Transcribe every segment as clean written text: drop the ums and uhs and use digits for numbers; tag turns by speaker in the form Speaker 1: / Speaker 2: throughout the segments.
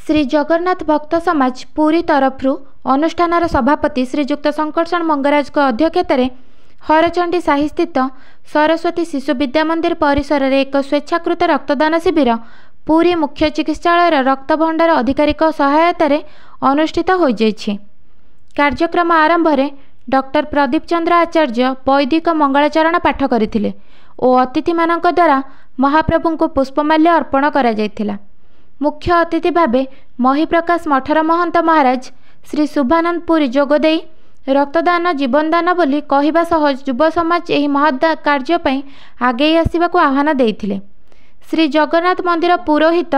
Speaker 1: श्री जगन्नाथ भक्त समाज पुरी तरफरु अनुष्ठानर सभापति श्रीजुक्त शंकरषण मंगराज अध्यक्षतार हरचंडी साही स्थित सरस्वती शिशु विद्या मंदिर परिसर में एक स्वेच्छाकृत रक्तदान शिविर पुरी मुख्य चिकित्सालय रक्त भंडार अधिकारी सहायतार अनुष्ठित हो जाइछि। कार्यक्रम आरंभ में डॉक्टर प्रदीप चंद्र आचार्य वैदिक मंगलाचरण पाठ करथिले और अतिथि मानक द्वारा महाप्रभु को पुष्पमाल्य अर्पण करा जायथिला। मुख्य अतिथि भावे महिप्रकाश मठर महंत महाराज श्री शुभानंद पुरी जोगदे रक्तदान जीवनदान बोली कहवा सह युव समाज एही महत् कार्य पई आगे आसिबाकु आह्वान देइथिले। श्री जगन्नाथ मंदिर पुरोहित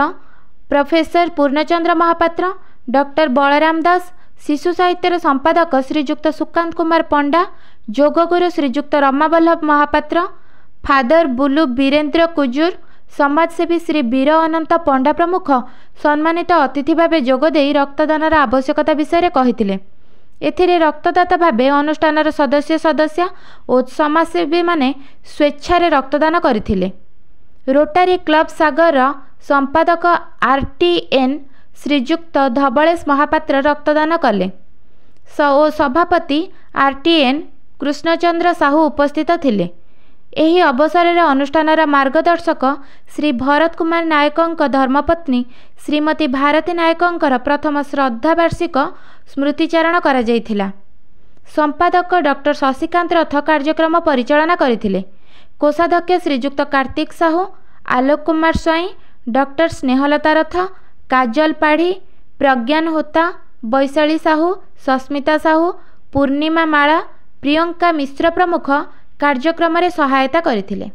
Speaker 1: प्रोफेसर पूर्णचंद्र महापात्र, डॉक्टर बलराम दास, शिशु साहित्यर संपादक श्रीजुक्त सुकांत कुमार पंडा, जोगगुरु श्रीजुक्त रमावल्लभ महापात्र, फादर बुलु वीरेंद्र कुजूर, समाजसेवी श्री वीर अनंत पंडा प्रमुख सम्मानित अतिथि भावे जोगदे रक्तदानर आवश्यकता विषय कहिथिले। एथिरे रक्तदाता भावे अनुष्ठानर सदस्य और समाजसेवी माने स्वेच्छारे रक्तदान करथिले। रोटारी क्लब सागर संपादक आरटीएन श्रीजुक्त धबलेश महापात्र रक्तदान कले और सभापति आरटीएन कृष्णचंद्र साहू उपस्थित थिले। एही अवसर में अनुष्ठानर मार्गदर्शक श्री भरत कुमार नायक धर्मपत्नी श्रीमती भारती नायक प्रथम श्रद्धावार्षिक स्मृतिचारण करा जायथिला। संपादक डॉक्टर शशिकांत रथ कार्यक्रम परिचालना करथिले। कोषाध्यक्ष श्रीजुक्त कार्तिक साहू, आलोक कुमार स्वाई, डॉक्टर स्नेहलता रथ, काजल पाढ़ी, प्रज्ञान होता, वैशाली साहू, सस्मिता साहू, पूर्णिमा माला, प्रियंका मिश्र प्रमुख कार्यक्रम में सहायता करथिले।